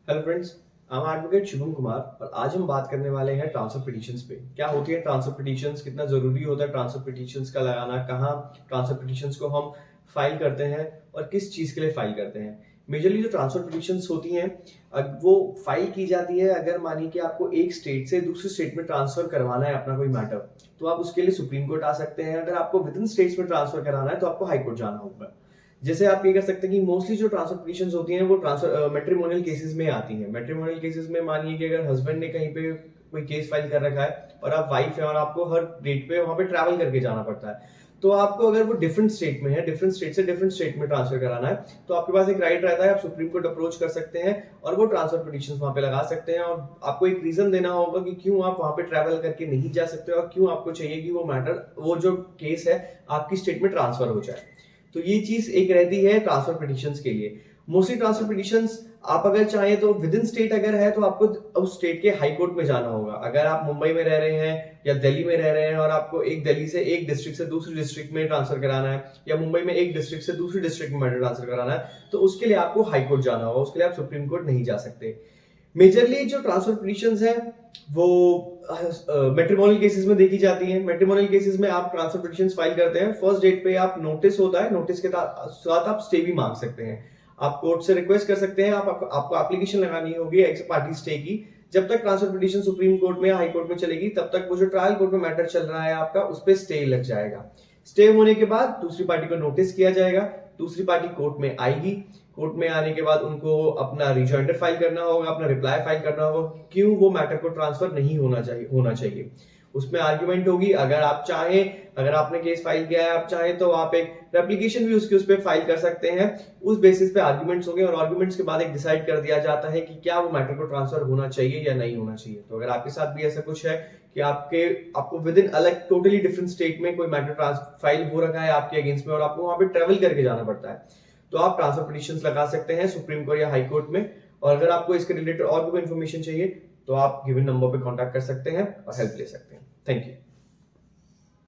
Hello friends, I am advocate Shubham Kumar और आज हम बात करने वाले हैं ट्रांसफर पिटीशंस पे। क्या होती है ट्रांसफर पिटीशंस, कितना जरूरी होता है ट्रांसफर पिटीशंस का लगाना, कहाँ ट्रांसफर पिटीशंस को हम फाइल करते हैं और किस चीज के लिए फाइल करते हैं। मेजरली जो ट्रांसफर पिटीशंस होती हैं वो फाइल की जाती है अगर मानिए कि आपको एक स्टेट से दूसरे स्टेट में ट्रांसफर करवाना है अपना कोई मैटर, तो आप उसके लिए सुप्रीम कोर्ट आ सकते हैं। अगर आपको विद इन स्टेट्स में ट्रांसफर कराना है तो आपको हाई कोर्ट जाना होगा। जैसे आप ये कर सकते हैं कि मोस्टली जो ट्रांसफर पिटीशंस होती हैं वो ट्रांसफर मैट्रिमोनियल केसेस में आती हैं। मैट्रिमोनियल केसेस में मानिए कि अगर हस्बैंड ने कहीं पे कोई केस फाइल कर रखा है और आप वाइफ है और आपको हर डेट पे वहां पे ट्रैवल करके जाना पड़ता है, तो आपको अगर वो डिफरेंट स्टेट में है, डिफरेंट स्टेट से डिफरेंट स्टेट में ट्रांसफर कराना है, तो आपके पास एक राइट रहता है, आप सुप्रीम कोर्ट अप्रोच कर सकते हैं और वो ट्रांसफर पिटीशन वहां पे लगा सकते हैं। और आपको एक रीजन देना होगा कि क्यों आप वहां पे ट्रैवल करके नहीं जा सकते और क्यों आपको चाहिए कि वो मैटर, वो जो केस है आपकी स्टेट में ट्रांसफर हो जाए। तो ये चीज एक रहती है ट्रांसफर पिटीशंस के लिए। मोस्टली ट्रांसफर पिटीशंस आप अगर चाहें तो विद इन स्टेट अगर है तो आपको उस स्टेट के हाई कोर्ट में जाना होगा। अगर आप मुंबई में रह रहे हैं या दिल्ली में रह रहे हैं और आपको एक दिल्ली से एक डिस्ट्रिक्ट से दूसरी डिस्ट्रिक्ट में ट्रांसफर कराना है या मुंबई में एक डिस्ट्रिक्ट से दूसरी डिस्ट्रिक्ट में ट्रांसफर कराना है, तो उसके लिए आपको हाई कोर्ट जाना होगा, उसके लिए आप सुप्रीम कोर्ट नहीं जा सकते। मेजरली जो ट्रांसफर पिटीशंस है वो मैट्रिमोनियल केसेस में देखी जाती हैं। मैट्रिमोनियल केसेस में आप ट्रांसफर पिटीशंस फाइल करते हैं, फर्स्ट डेट पे आप नोटिस होता है, नोटिस के साथ आप स्टे भी मांग सकते हैं। आप कोर्ट से रिक्वेस्ट कर सकते हैं, आपको एप्लीकेशन लगानी होगी एक्स पार्टी स्टे की। जब तक ट्रांसफर पिटीशन सुप्रीम कोर्ट में हाई कोर्ट में चलेगी तब तक वो जो ट्रायल कोर्ट में मैटर चल रहा है आपका, उस पर स्टे लग जाएगा। स्टे होने के बाद दूसरी पार्टी को नोटिस किया जाएगा, दूसरी पार्टी कोर्ट में आएगी, कोर्ट में आने के बाद उनको अपना रिजॉइंडर फाइल करना होगा, अपना रिप्लाई फाइल करना होगा क्यों वो मैटर को ट्रांसफर नहीं होना चाहिए। उसमें आर्ग्यूमेंट होगी। अगर आप चाहें, अगर आपने केस फाइल किया है, आप चाहें तो आप एक रेप्लिकेशन भी उसके उस पर फाइल कर सकते हैं। उस बेसिस पे आर्ग्यूमेंट्स होंगे और आर्ग्यूमेंट्स के बाद एक डिसाइड कर दिया जाता है कि क्या वो मैटर को ट्रांसफर होना चाहिए या नहीं होना चाहिए। तो अगर आपके साथ भी ऐसा कुछ है कि आपको विद इन अलग टोटली डिफरेंट स्टेट में कोई मैटर फाइल हो रखा है आपके अगेंस्ट में और आपको वहां पे ट्रेवल करके जाना पड़ता है, तो आप ट्रांसफर पिटीशंस लगा सकते हैं सुप्रीम कोर्ट या हाई कोर्ट में। और अगर आपको इसके रिलेटेड और भी कोई इन्फॉर्मेशन चाहिए तो आप गिवन नंबर पे कांटेक्ट कर सकते हैं और हेल्प ले सकते हैं। Thank you.